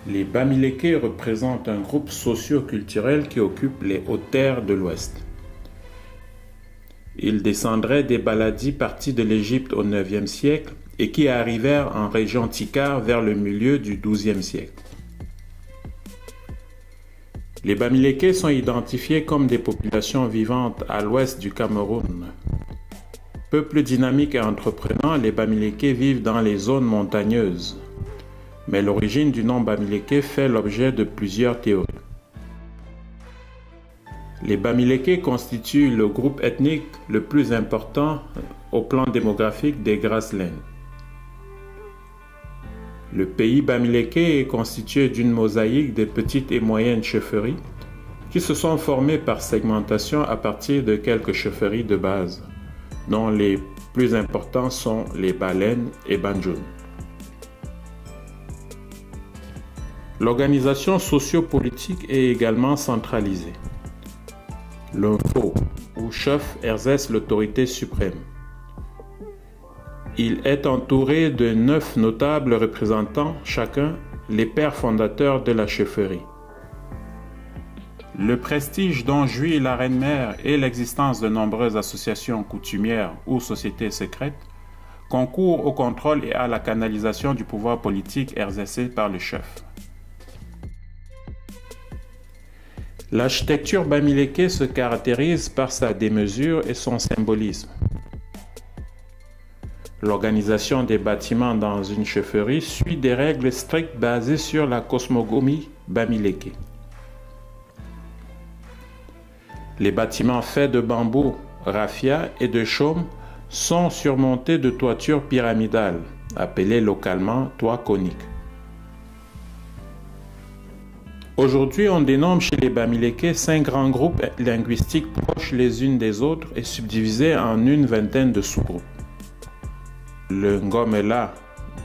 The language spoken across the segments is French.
Les Bamileke représentent un groupe socio-culturel qui occupe les hautes terres de l'Ouest. Ils descendraient des Baladis partis de l'Égypte au IXe siècle et qui arrivèrent en région Tikar vers le milieu du XIIe siècle. Les Bamileke sont identifiés comme des populations vivantes à l'ouest du Cameroun. Peuple dynamique et entreprenant, les Bamileke vivent dans les zones montagneuses. Mais l'origine du nom Bamileke fait l'objet de plusieurs théories. Les Bamileke constituent le groupe ethnique le plus important au plan démographique des Grasslands. Le pays Bamileke est constitué d'une mosaïque de petites et moyennes chefferies qui se sont formées par segmentation à partir de quelques chefferies de base, dont les plus importants sont les Baleines et Banjoun. L'organisation socio-politique est également centralisée. Le Mfo, ou chef, exerce l'autorité suprême. Il est entouré de 9 notables représentant chacun les pères fondateurs de la chefferie. Le prestige dont jouit la reine-mère et l'existence de nombreuses associations coutumières ou sociétés secrètes concourent au contrôle et à la canalisation du pouvoir politique exercé par le chef. L'architecture Bamileke se caractérise par sa démesure et son symbolisme. L'organisation des bâtiments dans une chefferie suit des règles strictes basées sur la cosmogonie Bamileke. Les bâtiments faits de bambou, raffia et de chaume sont surmontés de toitures pyramidales, appelées localement toits coniques. Aujourd'hui, on dénomme chez les Bamileke 5 grands groupes linguistiques proches les unes des autres et subdivisés en une vingtaine de sous-groupes. Le Ngomela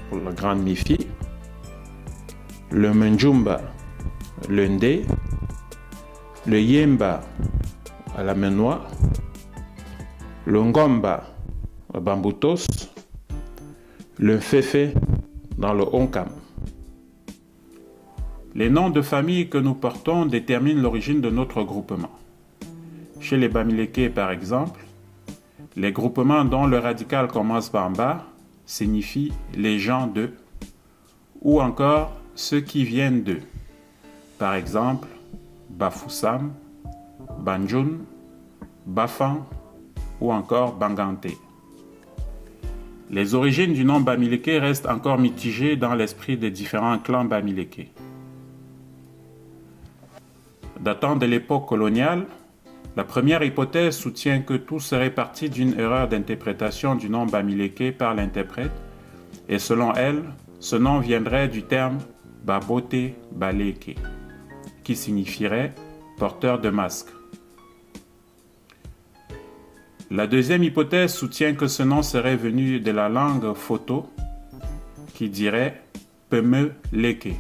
pour la Grande Mifi, le Menjumba, le Ndé, le Yemba à la Menois, le Ngomba à Bamboutos, le Fefe dans le Onkam. Les noms de famille que nous portons déterminent l'origine de notre groupement. Chez les Bamileke, par exemple, les groupements dont le radical commence par Mba signifient les gens de, ou encore ceux qui viennent de. Par exemple, Bafoussam, Banjoun, Bafan ou encore Bangante. Les origines du nom Bamileke restent encore mitigées dans l'esprit des différents clans Bamileke. Datant de l'époque coloniale, la première hypothèse soutient que tout serait parti d'une erreur d'interprétation du nom Bamileke par l'interprète, et selon elle, ce nom viendrait du terme Babote Baleke, qui signifierait porteur de masque. La deuxième hypothèse soutient que ce nom serait venu de la langue Photo, qui dirait Peme Leke,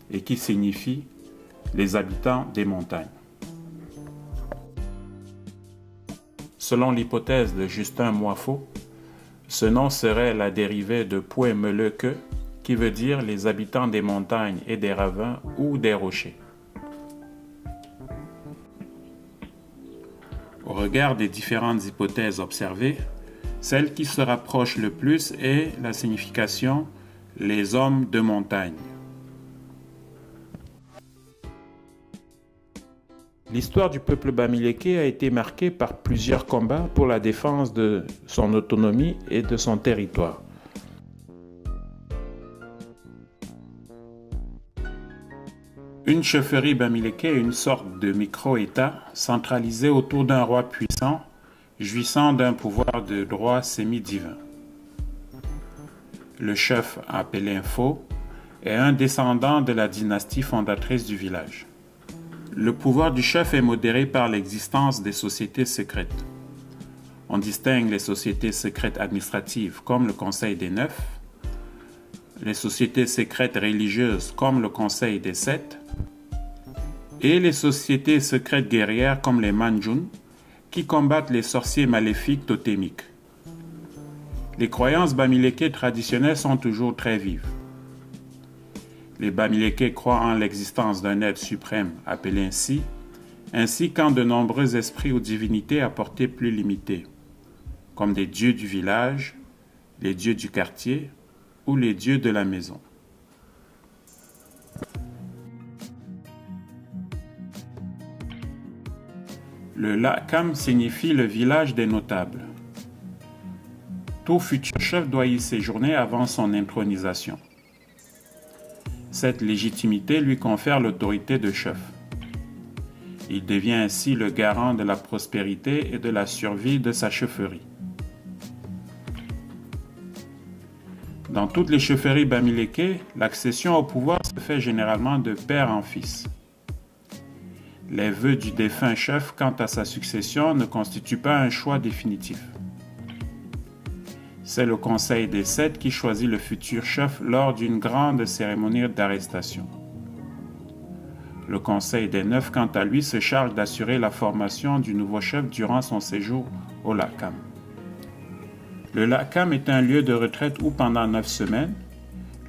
et qui signifie les habitants des montagnes. Selon l'hypothèse de Justin Moifo, ce nom serait la dérivée de Pouemeleke, qui veut dire les habitants des montagnes et des ravins ou des rochers. Au regard des différentes hypothèses observées, celle qui se rapproche le plus est la signification « les hommes de montagne ». L'histoire du peuple Bamileke a été marquée par plusieurs combats pour la défense de son autonomie et de son territoire. Une chefferie Bamileke est une sorte de micro-État centralisé autour d'un roi puissant, jouissant d'un pouvoir de droit semi-divin. Le chef, appelé Mfo, est un descendant de la dynastie fondatrice du village. Le pouvoir du chef est modéré par l'existence des sociétés secrètes. On distingue les sociétés secrètes administratives comme le Conseil des Neuf, les sociétés secrètes religieuses comme le Conseil des Sept, et les sociétés secrètes guerrières comme les Manjun, qui combattent les sorciers maléfiques totémiques. Les croyances Bamileke traditionnelles sont toujours très vives. Les Bamileke croient en l'existence d'un être suprême appelé ainsi qu'en de nombreux esprits ou divinités à portée plus limitée, comme des dieux du village, les dieux du quartier ou les dieux de la maison. Le Lakam signifie le village des notables. Tout futur chef doit y séjourner avant son intronisation. Cette légitimité lui confère l'autorité de chef. Il devient ainsi le garant de la prospérité et de la survie de sa chefferie. Dans toutes les chefferies Bamileke, l'accession au pouvoir se fait généralement de père en fils. Les vœux du défunt chef quant à sa succession ne constituent pas un choix définitif. C'est le conseil des 7 qui choisit le futur chef lors d'une grande cérémonie d'arrestation. Le conseil des 9, quant à lui, se charge d'assurer la formation du nouveau chef durant son séjour au Lakam. Le Lakam est un lieu de retraite où, pendant 9 semaines,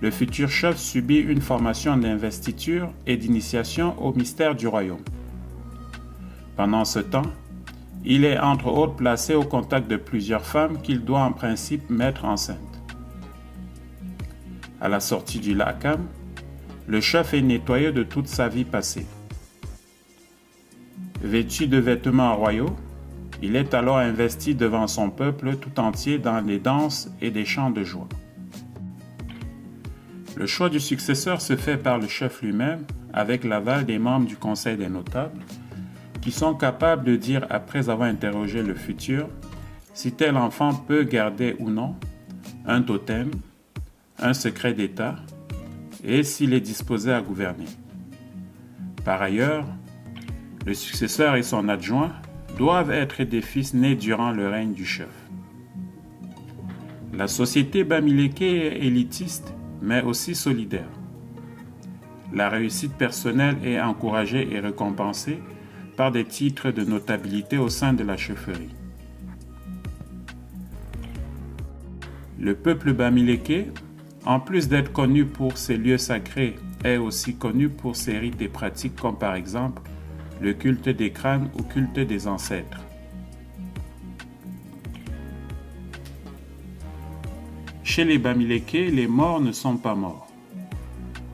le futur chef subit une formation d'investiture et d'initiation au mystère du royaume. Pendant ce temps, il est entre autres placé au contact de plusieurs femmes qu'il doit en principe mettre enceintes. À la sortie du Lakam, le chef est nettoyé de toute sa vie passée. Vêtu de vêtements royaux, il est alors investi devant son peuple tout entier dans les danses et des chants de joie. Le choix du successeur se fait par le chef lui-même avec l'aval des membres du Conseil des notables qui sont capables de dire, après avoir interrogé le futur, si tel enfant peut garder ou non un totem, un secret d'État et s'il est disposé à gouverner. Par ailleurs, le successeur et son adjoint doivent être des fils nés durant le règne du chef. La société Bamileke est élitiste, mais aussi solidaire. La réussite personnelle est encouragée et récompensée par des titres de notabilité au sein de la chefferie. Le peuple Bamileke, en plus d'être connu pour ses lieux sacrés, est aussi connu pour ses rites et pratiques comme par exemple le culte des crânes ou culte des ancêtres. Chez les Bamileke, les morts ne sont pas morts.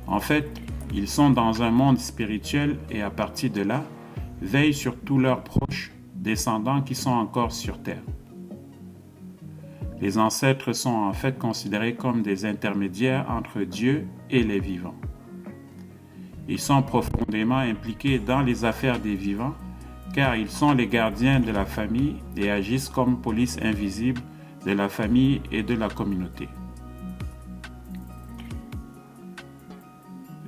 En fait, ils sont dans un monde spirituel et à partir de là, veillent sur tous leurs proches, descendants qui sont encore sur terre. Les ancêtres sont en fait considérés comme des intermédiaires entre Dieu et les vivants. Ils sont profondément impliqués dans les affaires des vivants car ils sont les gardiens de la famille et agissent comme police invisible de la famille et de la communauté.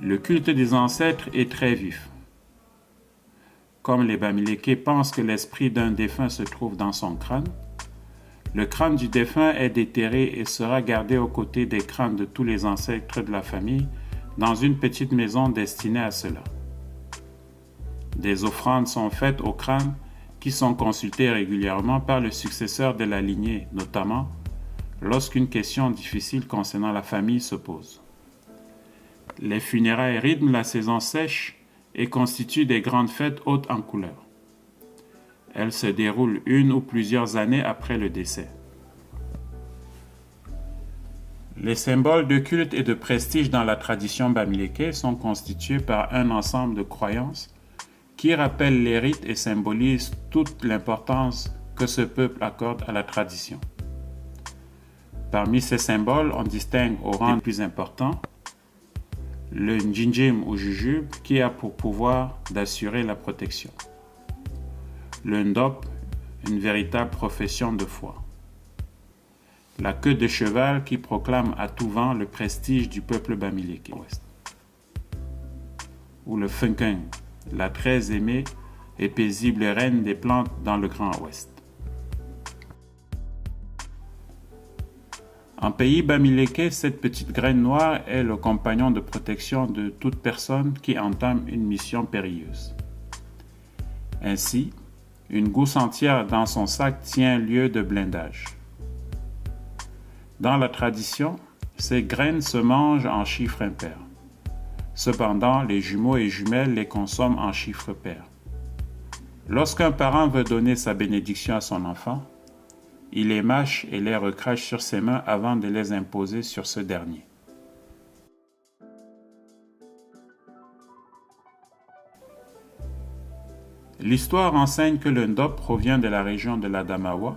Le culte des ancêtres est très vif. Comme les Bamileke pensent que l'esprit d'un défunt se trouve dans son crâne, le crâne du défunt est déterré et sera gardé aux côtés des crânes de tous les ancêtres de la famille dans une petite maison destinée à cela. Des offrandes sont faites aux crânes qui sont consultés régulièrement par le successeur de la lignée, notamment lorsqu'une question difficile concernant la famille se pose. Les funérailles rythment la saison sèche et constituent des grandes fêtes hautes en couleurs. Elles se déroulent une ou plusieurs années après le décès. Les symboles de culte et de prestige dans la tradition Bamileke sont constitués par un ensemble de croyances qui rappellent les rites et symbolisent toute l'importance que ce peuple accorde à la tradition. Parmi ces symboles, on distingue au rang le plus important le Njinjim ou Jujube qui a pour pouvoir d'assurer la protection. Le Ndop, une véritable profession de foi. La queue de cheval qui proclame à tout vent le prestige du peuple Bamileke. Ou le Funkeng, la très aimée et paisible reine des plantes dans le Grand Ouest. En pays Bamileke, cette petite graine noire est le compagnon de protection de toute personne qui entame une mission périlleuse. Ainsi, une gousse entière dans son sac tient lieu de blindage. Dans la tradition, ces graines se mangent en chiffres impairs. Cependant, les jumeaux et jumelles les consomment en chiffres pairs. Lorsqu'un parent veut donner sa bénédiction à son enfant, il les mâche et les recrache sur ses mains avant de les imposer sur ce dernier. L'histoire enseigne que le ndop provient de la région de l'Adamawa,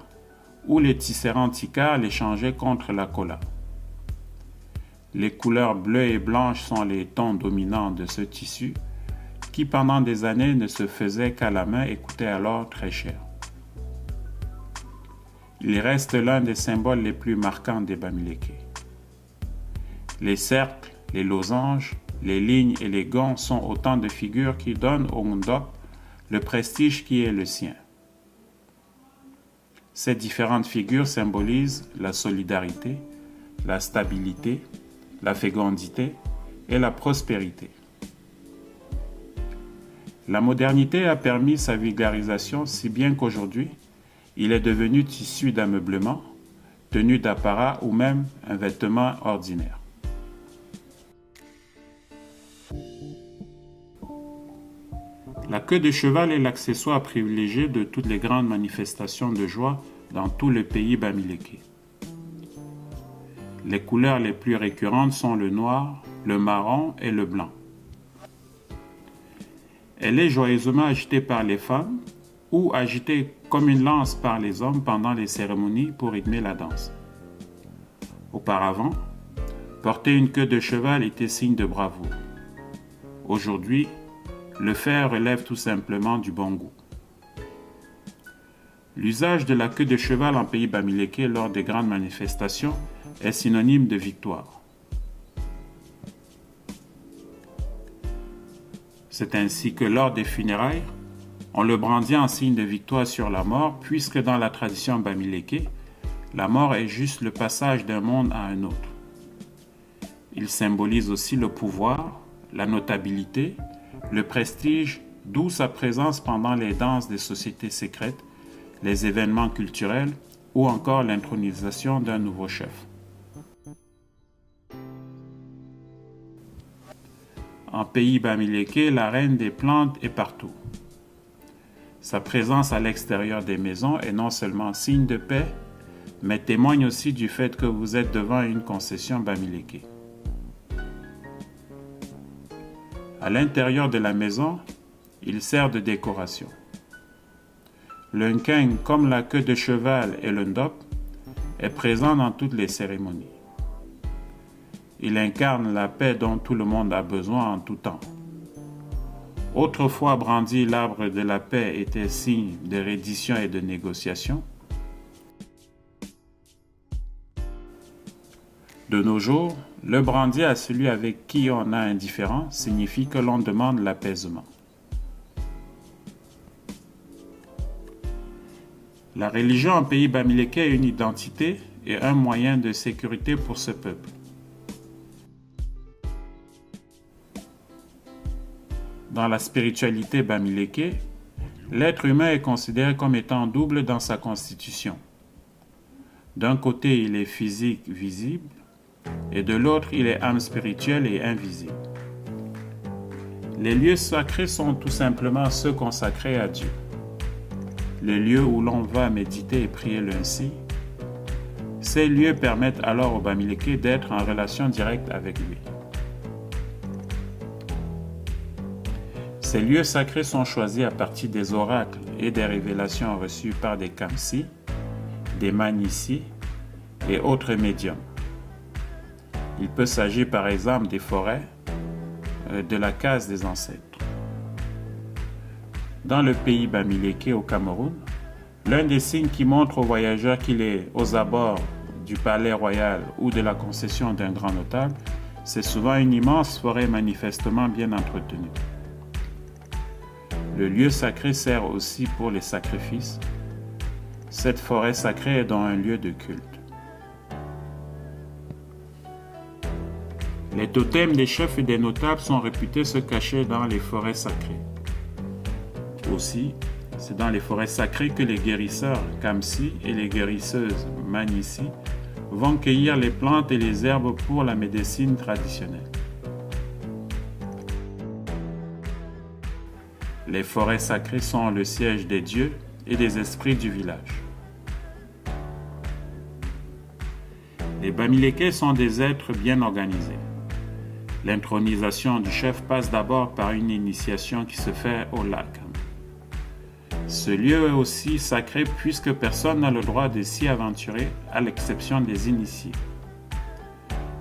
où les tisserands Tikar l'échangeaient contre la kola. Les couleurs bleues et blanches sont les tons dominants de ce tissu, qui pendant des années ne se faisait qu'à la main et coûtait alors très cher. Il reste l'un des symboles les plus marquants des Bamileke. Les cercles, les losanges, les lignes et les gants sont autant de figures qui donnent au ndop le prestige qui est le sien. Ces différentes figures symbolisent la solidarité, la stabilité, la fécondité et la prospérité. La modernité a permis sa vulgarisation si bien qu'aujourd'hui, il est devenu tissu d'ameublement, tenue d'apparat ou même un vêtement ordinaire. La queue de cheval est l'accessoire privilégié de toutes les grandes manifestations de joie dans tout le pays bamileke. Les couleurs les plus récurrentes sont le noir, le marron et le blanc. Elle est joyeusement agitée par les femmes ou agitée comme une lance par les hommes pendant les cérémonies pour rythmer la danse. Auparavant, porter une queue de cheval était signe de bravoure. Aujourd'hui, le faire relève tout simplement du bon goût. L'usage de la queue de cheval en pays bamileke lors des grandes manifestations est synonyme de victoire. C'est ainsi que lors des funérailles, on le brandit en signe de victoire sur la mort, puisque dans la tradition bamileke, la mort est juste le passage d'un monde à un autre. Il symbolise aussi le pouvoir, la notabilité, le prestige, d'où sa présence pendant les danses des sociétés secrètes, les événements culturels ou encore l'intronisation d'un nouveau chef. En pays bamileke, la reine des plantes est partout. Sa présence à l'extérieur des maisons est non seulement signe de paix, mais témoigne aussi du fait que vous êtes devant une concession bamileke. À l'intérieur de la maison, il sert de décoration. Le nkeng, comme la queue de cheval et le ndop, est présent dans toutes les cérémonies. Il incarne la paix dont tout le monde a besoin en tout temps. Autrefois brandi, l'arbre de la paix était signe de reddition et de négociation. De nos jours, le brandi à celui avec qui on a un différend signifie que l'on demande l'apaisement. La religion en pays bamileke a une identité et un moyen de sécurité pour ce peuple. Dans la spiritualité bamileke, l'être humain est considéré comme étant double dans sa constitution. D'un côté, il est physique visible, et de l'autre, il est âme spirituelle et invisible. Les lieux sacrés sont tout simplement ceux consacrés à Dieu. Les lieux où l'on va méditer et prier l'Unsi, ces lieux permettent alors au bamileke d'être en relation directe avec lui. Ces lieux sacrés sont choisis à partir des oracles et des révélations reçues par des kamsi, des manissi et autres médiums. Il peut s'agir par exemple des forêts, de la case des ancêtres. Dans le pays bamileke au Cameroun, l'un des signes qui montre aux voyageurs qu'il est aux abords du palais royal ou de la concession d'un grand notable, c'est souvent une immense forêt manifestement bien entretenue. Le lieu sacré sert aussi pour les sacrifices. Cette forêt sacrée est dans un lieu de culte. Les totems des chefs et des notables sont réputés se cacher dans les forêts sacrées. Aussi, c'est dans les forêts sacrées que les guérisseurs kamsi et les guérisseuses manissi vont cueillir les plantes et les herbes pour la médecine traditionnelle. Les forêts sacrées sont le siège des dieux et des esprits du village. Les Bamileke sont des êtres bien organisés. L'intronisation du chef passe d'abord par une initiation qui se fait au lac. Ce lieu est aussi sacré puisque personne n'a le droit de s'y aventurer à l'exception des initiés.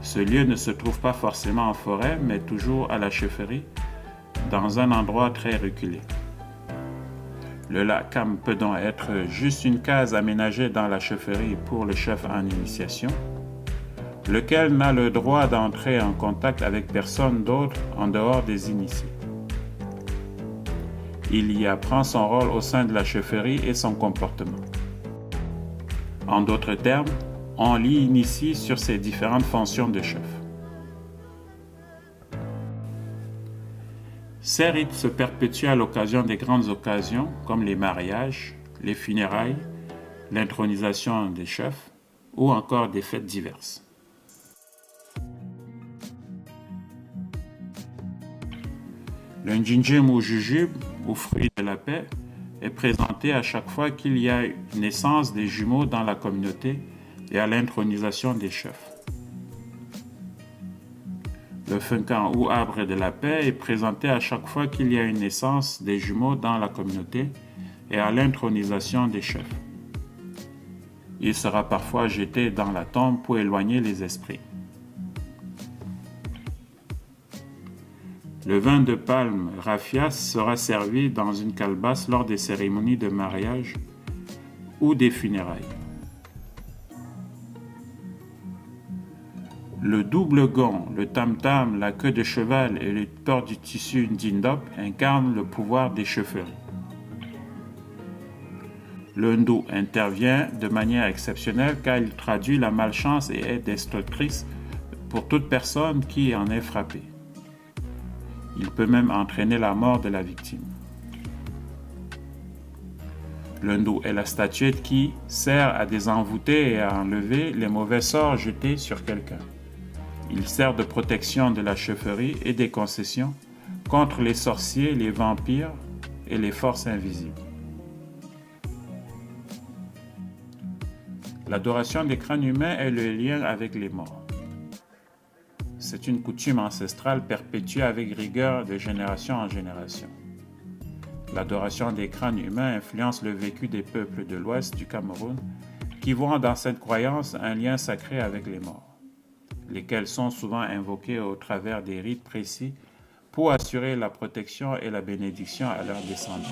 Ce lieu ne se trouve pas forcément en forêt, mais toujours à la chefferie, dans un endroit très reculé. Le lac Kam peut donc être juste une case aménagée dans la chefferie pour le chef en initiation, lequel n'a le droit d'entrer en contact avec personne d'autre en dehors des initiés. Il y apprend son rôle au sein de la chefferie et son comportement. En d'autres termes, on l'y initie sur ses différentes fonctions de chef. Ces rites se perpétuent à l'occasion des grandes occasions comme les mariages, les funérailles, l'intronisation des chefs ou encore des fêtes diverses. Le Njinjem ou Jujube, ou fruit de la paix, est présenté à chaque fois qu'il y a naissance des jumeaux dans la communauté et à l'intronisation des chefs. Le Funkan ou arbre de la paix est présenté à chaque fois qu'il y a une naissance des jumeaux dans la communauté et à l'intronisation des chefs. Il sera parfois jeté dans la tombe pour éloigner les esprits. Le vin de palme raffia sera servi dans une calebasse lors des cérémonies de mariage ou des funérailles. Le double gond, le tam-tam, la queue de cheval et le tord du tissu ndindop incarnent le pouvoir des chefferies. Le ndou intervient de manière exceptionnelle car il traduit la malchance et est destructrice pour toute personne qui en est frappée. Il peut même entraîner la mort de la victime. Le ndou est la statuette qui sert à désenvoûter et à enlever les mauvais sorts jetés sur quelqu'un. Il sert de protection de la chefferie et des concessions contre les sorciers, les vampires et les forces invisibles. L'adoration des crânes humains est le lien avec les morts. C'est une coutume ancestrale perpétuée avec rigueur de génération en génération. L'adoration des crânes humains influence le vécu des peuples de l'ouest du Cameroun qui voient dans cette croyance un lien sacré avec les morts, lesquels sont souvent invoqués au travers des rites précis pour assurer la protection et la bénédiction à leurs descendants.